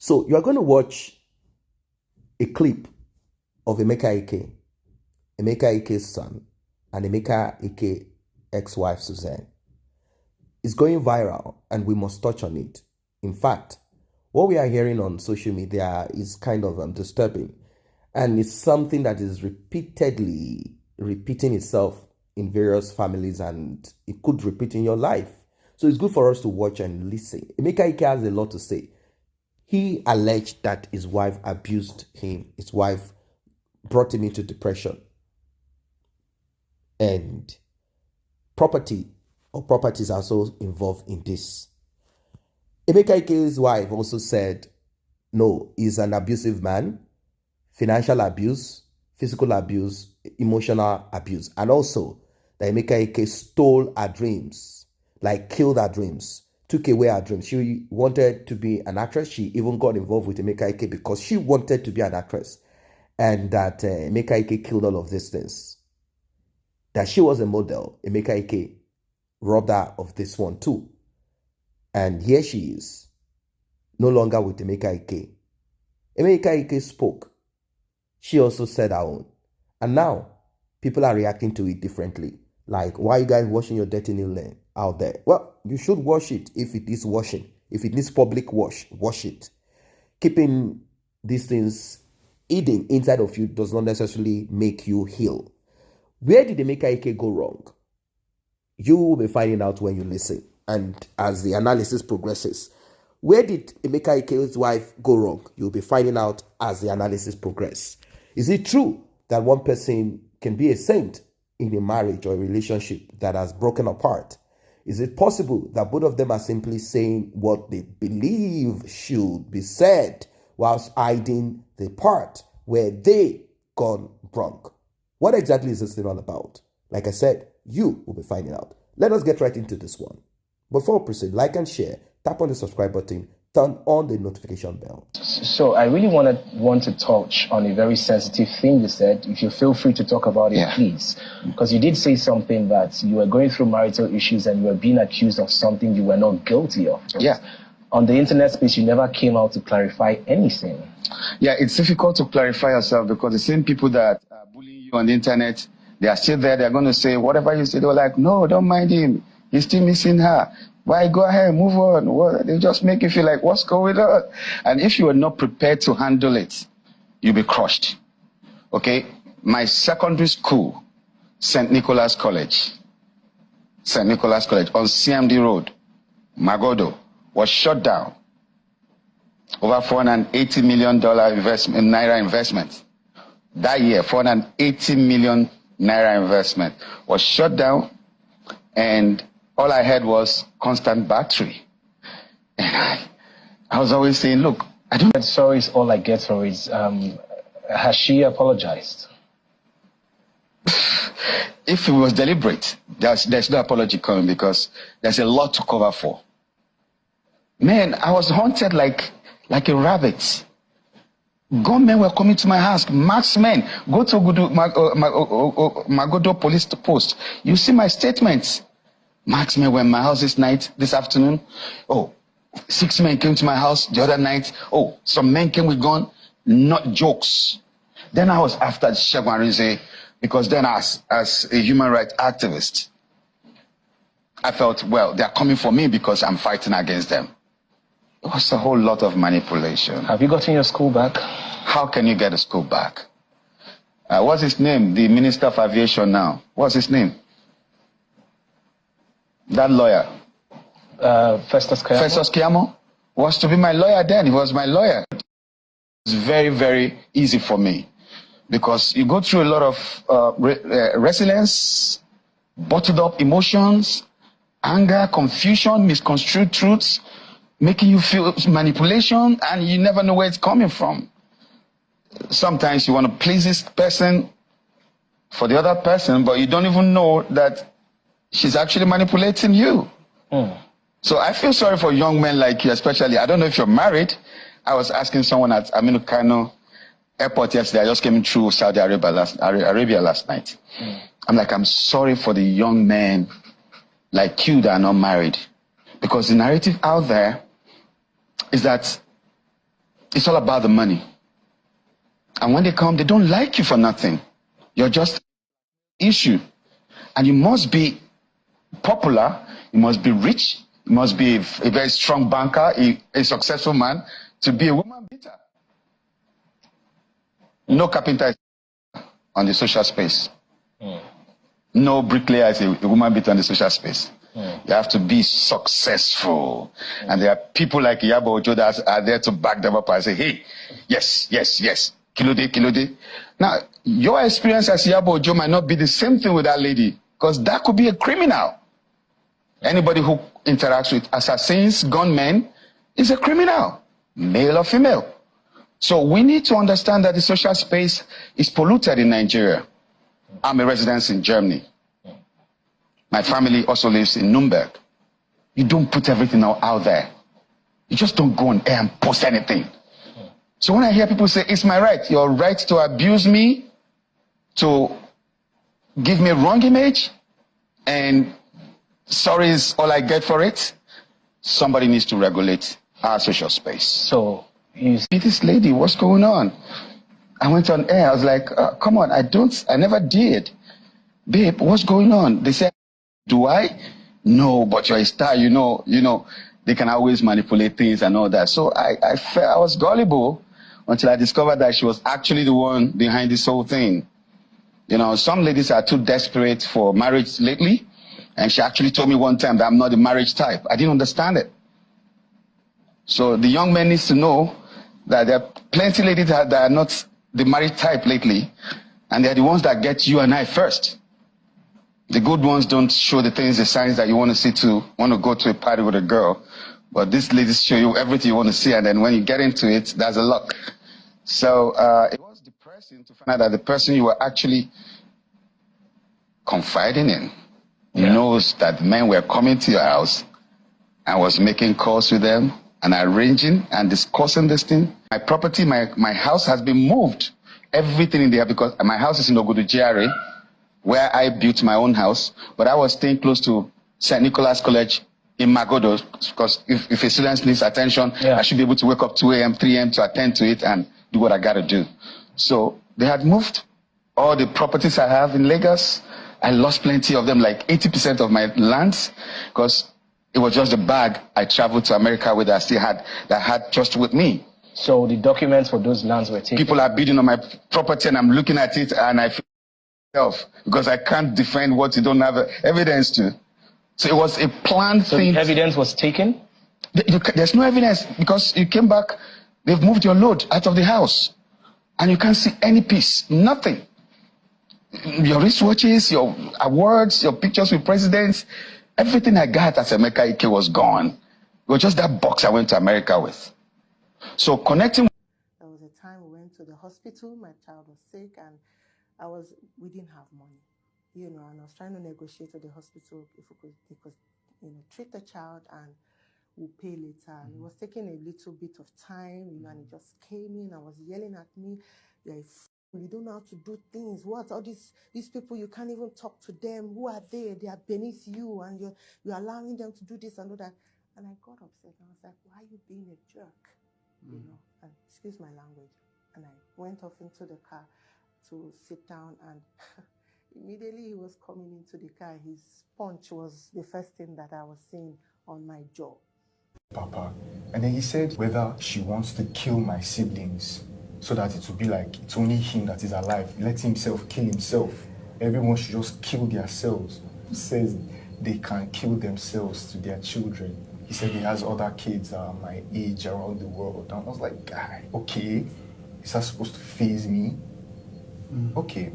So you are going to watch a clip of EMEKA Ike's son, and EMEKA Ike ex-wife Suzanne. It's going viral, and we must touch on it. In fact, what we are hearing on social media is kind of disturbing, and it's something that is repeatedly repeating itself in various families, and it could repeat in your life. So it's good for us to watch and listen. EMEKA Ike has a lot to say. He alleged that his wife abused him. His wife brought him into depression. And properties are also involved in this. EMEKA Ike's wife also said, no, he's an abusive man, financial abuse, physical abuse, emotional abuse, and also that EMEKA Ike stole her dreams, like killed her dreams, took away her dreams. She wanted to be an actress. She even got involved with EMEKA Ike because she wanted to be an actress, and that EMEKA Ike killed all of these things. That she was a model, EMEKA Ike robbed her of this one too. And here she is, no longer with EMEKA Ike. EMEKA Ike spoke. She also said her own. And now, people are reacting to it differently. Like, why are you guys washing your dirty nail out there? Well, you should wash it if it is washing. If it needs public wash it. Keeping these things hidden inside of you does not necessarily make you heal. Where did EMEKA Ike go wrong? You will be finding out when you listen and as the analysis progresses. Where did EMEKA Ike's wife go wrong? You'll be finding out as the analysis progresses. Is it true that one person can be a saint in a marriage or a relationship that has broken apart? Is it possible that both of them are simply saying what they believe should be said whilst hiding the part where they gone wrong? What exactly is this thing all about? Like I said, you will be finding out. Let us get right into this one. Before we proceed, like and share, tap on the subscribe button, turn on the notification bell. So I really want to touch on a very sensitive thing you said. If you feel free to talk about it, please. Because you did say something that you were going through marital issues and you were being accused of something you were not guilty of. Yeah. On the internet space, you never came out to clarify anything. Yeah, it's difficult to clarify yourself because the same people that are bullying you on the internet, they are still there. They're going to say, whatever you say, they're like, no, don't mind him. He's still missing her. Why? Go ahead, move on. What? They just make you feel like, what's going on? And if you are not prepared to handle it, you'll be crushed. Okay? My secondary school, St. Nicholas College on CMD Road, Magodo, was shut down. Over $480 million naira investment. That year, 480 million naira investment was shut down, and all I had was constant battery. And I was always saying, look, I don't... Sorry is all I get for it. Has she apologized? If it was deliberate, there's no apology coming because there's a lot to cover for. Man, I was haunted like a rabbit. Gunmen were coming to my house. Marksmen. Go to Magodo police post. You see my statements. Marksmen were in my house this afternoon. Oh, 6 men came to my house the other night. Oh, some men came with gun. Not jokes. Then I was after Shegun Arinze because then as a human rights activist, I felt, well, they're coming for me because I'm fighting against them. It was a whole lot of manipulation. Have you gotten your school back? How can you get a school back? What's his name? The Minister of Aviation now. What's his name? That lawyer. Festus Keyamo? Festus Keyamo was to be my lawyer then. He was my lawyer. It's very, very easy for me because you go through a lot of resilience, bottled up emotions, anger, confusion, misconstrued truths, making you feel manipulation, and you never know where it's coming from. Sometimes you want to please this person for the other person, but you don't even know that she's actually manipulating you. So I feel sorry for young men like you, especially. I don't know if you're married. I was asking someone at Aminu Kano airport yesterday. I just came through Saudi Arabia last night. I'm like, I'm sorry for the young men like you that are not married. Because the narrative out there is that It's all about the money. And when they come, they don't like you for nothing. You're just issue. And you must be popular, you must be rich, you must be a very strong banker, a successful man to be a woman beater. No carpenter is on the social space. No bricklayer is a woman beater on the social space. You have to be successful. And there are people like Iyabo Ojo that are there to back them up and say, hey, yes, yes, yes, Kilode, Kilode. Now, your experience as Iyabo Ojo might not be the same thing with that lady, because that could be a criminal. Anybody who interacts with assassins, gunmen, is a criminal, male or female. So we need to understand that the social space is polluted in Nigeria. I'm a resident in Germany. My family also lives in Nuremberg. You don't put everything out there. You just don't go on air and post anything. So when I hear people say, it's my right, your right to abuse me, to give me a wrong image, and sorry is all I get for it, somebody needs to regulate our social space. So you see this lady, what's going on? I went on air, I was like, come on, I never did. Babe, what's going on? They said, do I? No, but you're a star, you know, they can always manipulate things and all that. So I felt I was gullible until I discovered that she was actually the one behind this whole thing. You know, some ladies are too desperate for marriage lately, and she actually told me one time that I'm not the marriage type. I didn't understand it. So the young men need to know that there are plenty of ladies that are not the marriage type lately, and they're the ones that get you and I first. The good ones don't show the things, the signs that you want to see to want to go to a party with a girl. But these ladies show you everything you want to see, and then when you get into it, there's a luck. So it was depressing to find out that the person you were actually confiding in knows that men were coming to your house and was making calls with them and arranging and discussing this thing. My property, my house has been moved. Everything in there, because my house is in Ogudu GRA, where I built my own house, but I was staying close to St. Nicholas College in Magodo, because if a student needs attention, I should be able to wake up 2 a.m., 3 a.m. to attend to it and do what I got to do. So they had moved all the properties I have in Lagos. I lost plenty of them, like 80% of my lands, because it was just the bag I traveled to America with that I still had, that I had just with me. So the documents for those lands were taken? People are bidding on my property and I'm looking at it and I feel because I can't defend what you don't have evidence to. So it was a planned thing. The evidence was taken? There's no evidence because you came back, they've moved your load out of the house and you can't see any piece, nothing. Your wristwatches, your awards, your pictures with presidents, everything I got as EMEKA IKE was gone. It was just that box I went to America with. So connecting. There was a time we went to the hospital, my child was sick and we didn't have money, and I was trying to negotiate with the hospital if we could treat the child and we'll pay later. And it was taking a little bit of time, and it just came in and was yelling at me, you don't know how to do things. What? All these people, you can't even talk to them. Who are they? They are beneath you and you're allowing them to do this and do that. And I got upset and I was like, why are you being a jerk? And excuse my language. And I went off into the car to sit down and immediately he was coming into the car. His punch was the first thing that I was seeing on my jaw. Papa. And then he said whether she wants to kill my siblings so that it will be like it's only him that is alive. Let himself kill himself. Everyone should just kill themselves. He says they can kill themselves to their children. He said he has other kids my age around the world. And I was like, guy, okay, is that supposed to faze me? Okay.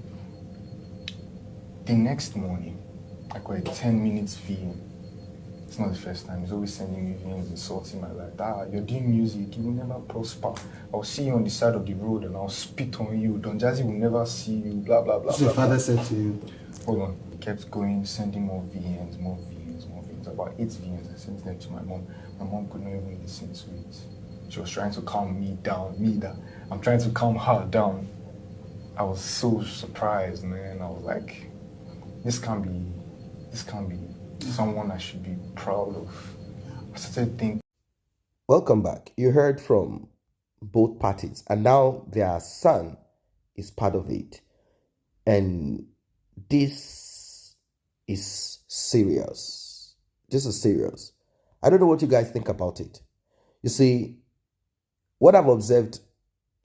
The next morning, I got a 10-minute VM. It's not the first time. He's always sending me VMs, insulting my life. You're doing music, you will never prosper. I'll see you on the side of the road and I'll spit on you. Don Jazzy will never see you, blah, blah, blah. So your father said to you? Hold on. He kept going, sending more VMs, more VMs. About 8 VMs, I sent them to my mom. My mom could not even listen to it. She was trying to calm me down, I'm trying to calm her down. I was so surprised, man. I was like, this can't be someone I should be proud of. I started thinking. Welcome back. You heard from both parties. And now their son is part of it. And this is serious. This is serious. I don't know what you guys think about it. You see, what I've observed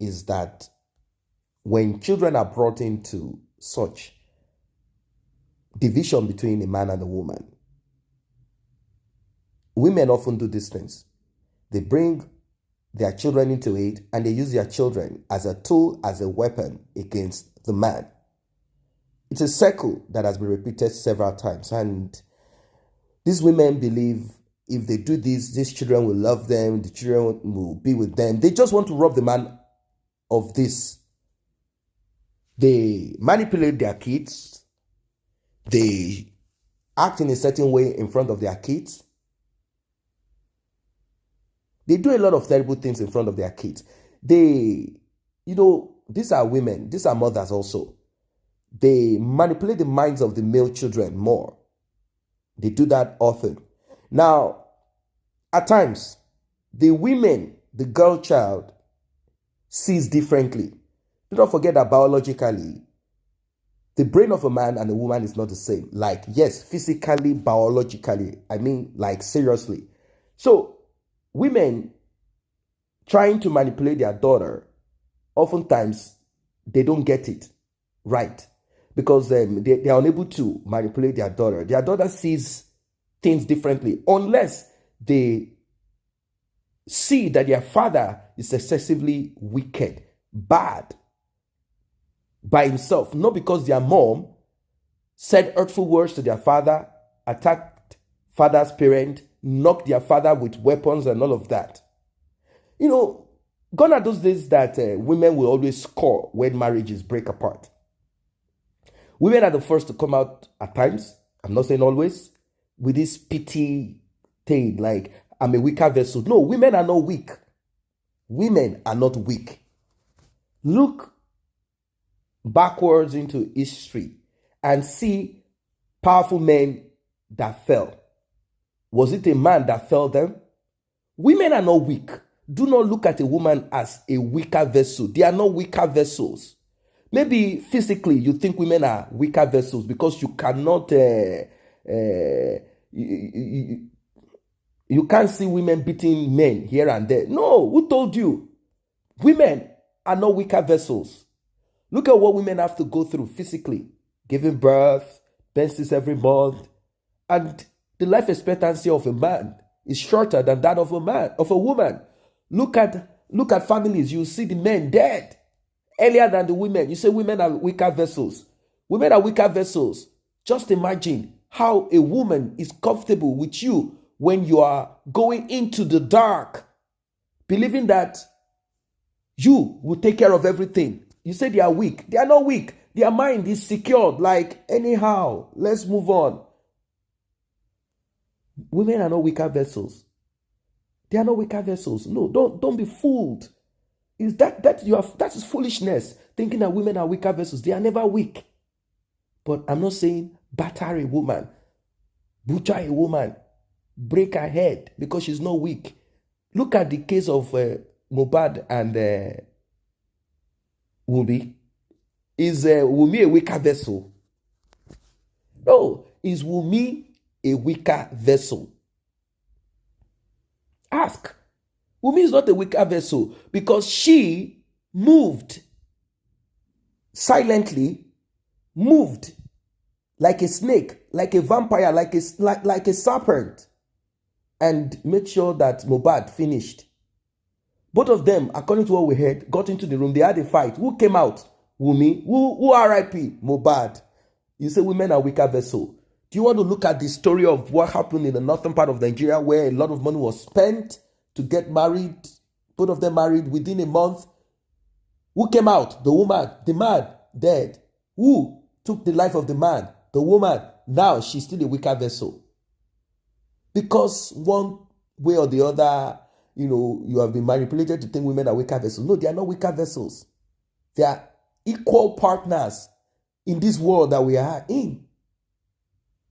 is that when children are brought into such division between a man and a woman, women often do these things. They bring their children into it and they use their children as a tool, as a weapon against the man. It's a circle that has been repeated several times. And these women believe if they do this, these children will love them, the children will be with them. They just want to rob the man of this. They manipulate their kids. They act in a certain way in front of their kids. They do a lot of terrible things in front of their kids. These are women, these are mothers also. They manipulate the minds of the male children more. They do that often. Now, at times, the women, the girl child, sees differently. Do not forget that biologically, the brain of a man and a woman is not the same. Like, yes, physically, biologically, I mean, like, seriously. So, women trying to manipulate their daughter, oftentimes, they don't get it right. Because they are unable to manipulate their daughter. Their daughter sees things differently. Unless they see that their father is excessively wicked, bad, by himself. Not because their mom said hurtful words to their father, attacked father's parent, knocked their father with weapons and all of that. Gone are those days that women will always score when marriages break apart. Women are the first to come out at times, I'm not saying always, with this pity thing, like, I'm a weaker vessel. No, women are not weak. Women are not weak. Look backwards into history and see powerful men that fell. Was it a man that fell them? Women are not weak. Do not look at a woman as a weaker vessel. They are not weaker vessels. Maybe physically you think women are weaker vessels because you cannot, you can't see women beating men here and there. No, who told you? Women are not weaker vessels. Look at what women have to go through physically. Giving birth, menses every month. And the life expectancy of a man is shorter than that of a woman. Look at families. You see the men dead earlier than the women. You say women are weaker vessels. Women are weaker vessels. Just imagine how a woman is comfortable with you when you are going into the dark, believing that you will take care of everything. You say they are weak. They are not weak. Their mind is secured. Like, anyhow, let's move on. Women are not weaker vessels. They are not weaker vessels. No, don't be fooled. That is foolishness, thinking that women are weaker vessels. They are never weak. But I'm not saying batter a woman, butcher a woman, break her head because she's not weak. Look at the case of Mohbad and Wunmi. Is Wunmi a weaker vessel? No, is Wunmi a weaker vessel? Ask. Wunmi is not a weaker vessel because she moved silently, moved like a snake, like a vampire, like a serpent, and made sure that Mohbad finished. Both of them, according to what we heard, got into the room. They had a fight. Who came out? Wunmi. Who RIP? Mohbad. You say women are weaker vessel. Do you want to look at the story of what happened in the northern part of Nigeria where a lot of money was spent to get married? Both of them married within a month. Who came out? The woman. The man, dead. Who took the life of the man? The woman. Now she's still a weaker vessel. Because one way or the other, you have been manipulated to think women are weaker vessels. No, they are not weaker vessels. They are equal partners in this world that we are in.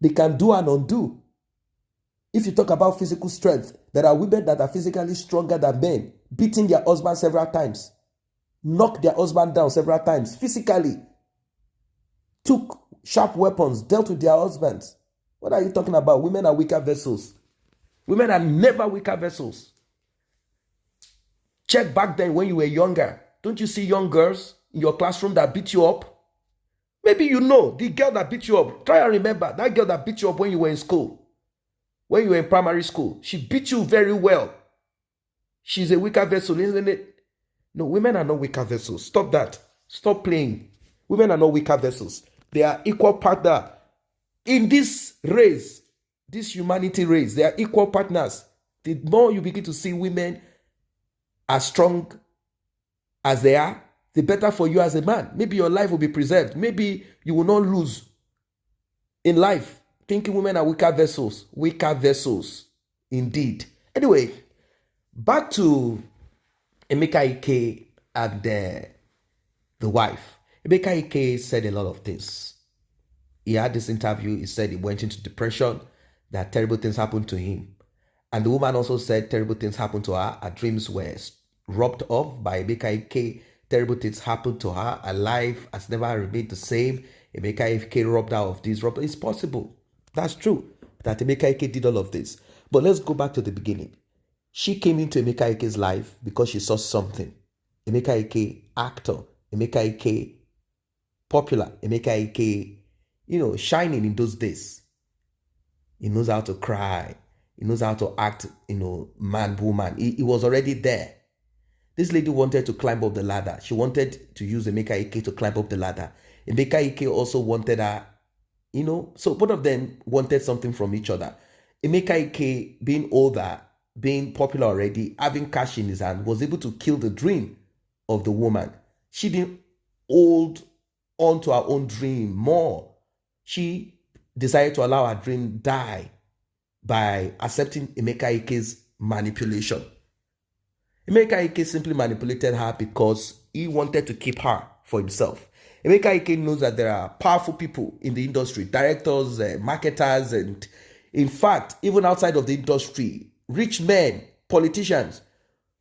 They can do and undo. If you talk about physical strength, there are women that are physically stronger than men. beating their husband several times, knocked their husband down several times, physically, took sharp weapons, dealt with their husbands. What are you talking about? Women are weaker vessels. Women are never weaker vessels. Check back then when you were younger. Don't you see young girls in your classroom that beat you up? Maybe you know the girl that beat you up. Try and remember that girl that beat you up when you were in school. When you were in primary school. She beat you very well. She's a weaker vessel, isn't it? No, women are not weaker vessels. Stop that. Stop playing. Women are not weaker vessels. They are equal partner in this race, this humanity race. They are equal partners. The more you begin to see women as strong as they are, the better for you as a man. Maybe your life will be preserved. Maybe you will not lose in life. Thinking women are weaker vessels. Weaker vessels, indeed. Anyway, back to EMEKA IKE and the wife. EMEKA IKE said a lot of things. He had this interview. He said he went into depression, that terrible things happened to him. And the woman also said terrible things happened to her. Her dreams were robbed off by EMEKA IKE. Terrible things happened to her. Her life has never remained the same. EMEKA IKE robbed her of this. It's possible. That's true that EMEKA IKE did all of this. But let's go back to the beginning. She came into EMEKA IKE's life because she saw something. EMEKA IKE, actor. EMEKA IKE, popular. EMEKA IKE, shining in those days. He knows how to cry. He knows how to act, man, woman. He was already there. This lady wanted to climb up the ladder. She wanted to use EMEKA IKE to climb up the ladder. EMEKA IKE also wanted her, so both of them wanted something from each other. EMEKA IKE, being older, being popular already, having cash in his hand, was able to kill the dream of the woman. She didn't hold on to her own dream more. She decided to allow her dream die by accepting EMEKA IKE's manipulation. EMEKA IKE simply manipulated her because he wanted to keep her for himself. EMEKA IKE knows that there are powerful people in the industry, directors, marketers, and in fact, even outside of the industry, rich men, politicians,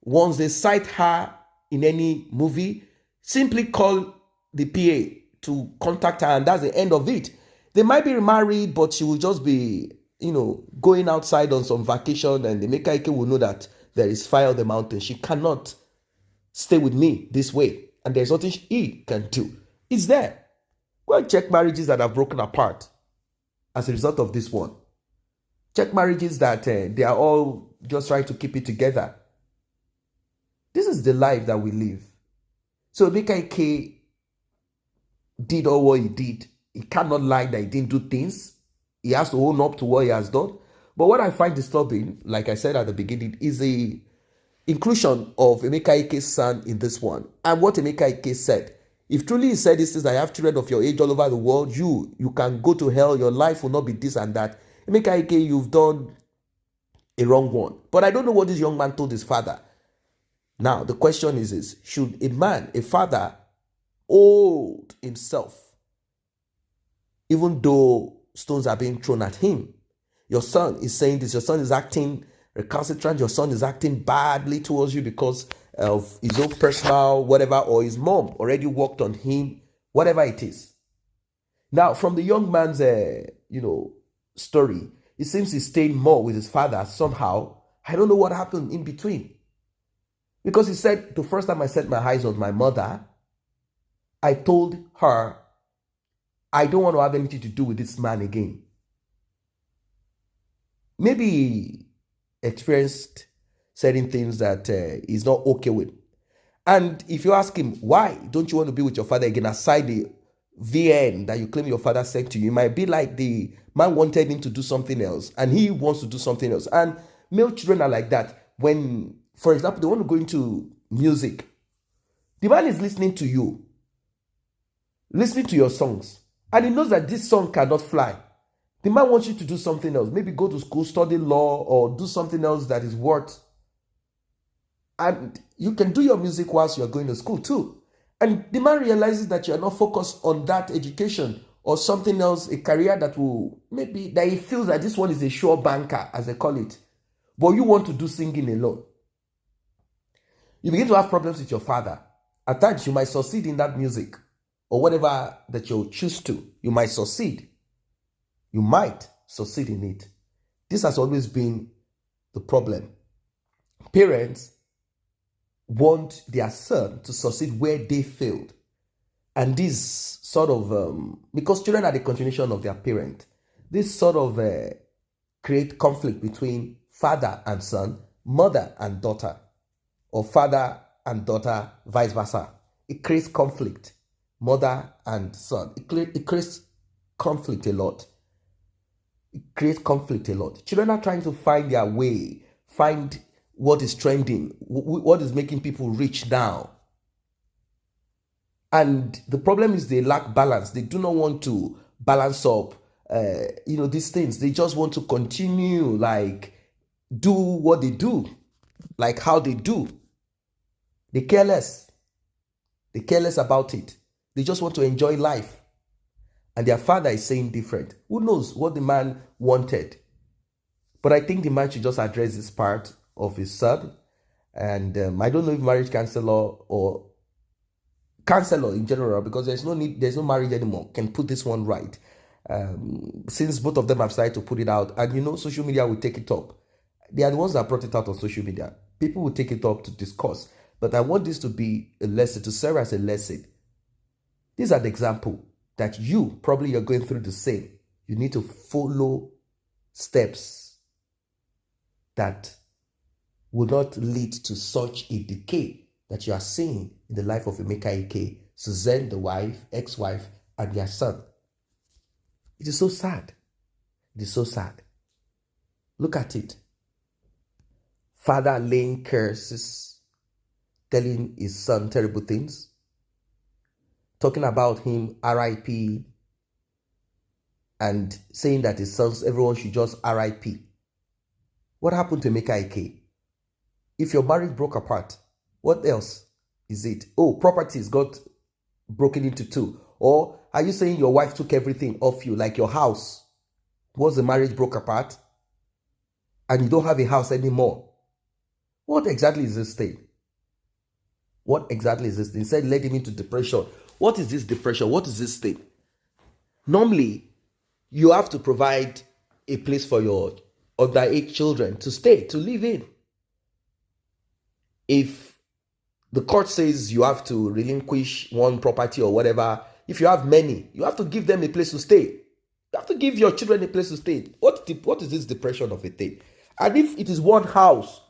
once they cite her in any movie, simply call the PA to contact her, and that's the end of it. They might be married, but she will just be, going outside on some vacation, and the EMEKA IKE will know that there is fire on the mountain. She cannot stay with me this way, and there's nothing he can do. It's there. Go and check marriages that have broken apart as a result of this one. Check marriages that they are all just trying to keep it together. This is the life that we live. So EMEKA IKE did all what he did. He cannot lie that he didn't do things. He has to own up to what he has done. But what I find disturbing, like I said at the beginning, is the inclusion of EMEKA IKE's son in this one. And what EMEKA IKE said. If truly he said this is, I have children of your age all over the world, you can go to hell, your life will not be this and that. EMEKA IKE, you've done a wrong one. But I don't know what this young man told his father. Now, the question is should a father, hold himself, even though stones are being thrown at him? Your son is saying this. Your son is acting recalcitrant. Your son is acting badly towards you because of his own personal whatever, or his mom already worked on him, whatever it is. Now, from the young man's, story, it seems he's staying more with his father somehow. I don't know what happened in between. Because he said, the first time I set my eyes on my mother, I told her, I don't want to have anything to do with this man again. Maybe he experienced certain things that he's not okay with. And if you ask him, why don't you want to be with your father again, aside the VN that you claim your father sent to you, it might be like the man wanted him to do something else and he wants to do something else. And male children are like that. When, for example, they want to go into music, the man is listening to you, listening to your songs, and he knows that this song cannot fly. The man wants you to do something else, maybe go to school, study law, or do something else that is worth. And you can do your music whilst you're going to school too. And the man realizes that you're not focused on that education or something else, a career that will, maybe that he feels that this one is a sure banker, as they call it. But you want to do singing alone. You begin to have problems with your father. At times, you might succeed in that music or whatever that you choose to. You might succeed. You might succeed in it. This has always been the problem. Parents want their son to succeed where they failed. And this sort of, because children are the continuation of their parent, this sort of create conflict between father and son, mother and daughter, or father and daughter, vice versa. It creates conflict, mother and son. It creates conflict a lot. It creates conflict a lot. Children are trying to find their way, find what is trending, what is making people rich now. And the problem is they lack balance. They do not want to balance up, these things. They just want to continue, like, do what they do, like how they do. They care less. They care less about it. They just want to enjoy life. And their father is saying different. Who knows what the man wanted? But I think the man should just address this part of his son. And I don't know if marriage counselor or counselor in general, because there's no marriage anymore, can put this one right. Since both of them have started to put it out, and social media will take it up. They are the ones that brought it out on social media. People will take it up to discuss. But I want this to be a lesson, to serve as a lesson. These are the example that you're going through the same. You need to follow steps that will not lead to such a decay that you are seeing in the life of EMEKA IKE, Suzanne, the wife, ex-wife, and their son. It is so sad. It is so sad. Look at it. Father laying curses, telling his son terrible things, talking about him RIP, and saying that his sons, everyone should just RIP. What happened to EMEKA IKE? If your marriage broke apart, what else is it? Oh, properties got broken into two. Or are you saying your wife took everything off you, like your house? Was the marriage broke apart and you don't have a house anymore? What exactly is this thing? What exactly is this thing? He said led him into depression. What is this depression? What is this thing? Normally, you have to provide a place for your underage children to stay, to live in. If the court says you have to relinquish one property or whatever, if you have many, you have to give them a place to stay. You have to give your children a place to stay. What is this depression of a thing? And if it is one house,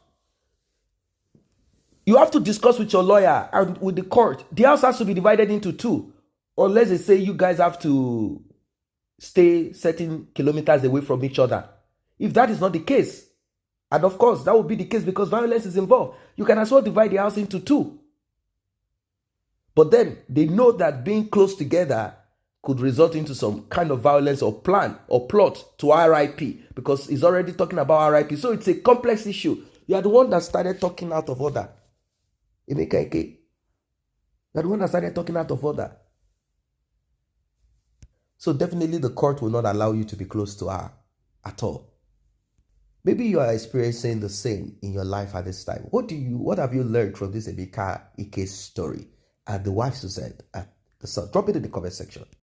you have to discuss with your lawyer and with the court. The house has to be divided into two. Unless they say you guys have to stay certain kilometers away from each other. If that is not the case, and of course that would be the case because violence is involved, you can as well divide the house into two. But then they know that being close together could result into some kind of violence or plan or plot to RIP, because he's already talking about RIP. So it's a complex issue. You are the one that started talking out of order. EMEKA IKE. You are the one that started talking out of order. So definitely the court will not allow you to be close to her at all. Maybe you are experiencing the same in your life at this time. What have you learned from this EMEKA IKE story? And the wife Suzanne and the son? Drop it in the comment section.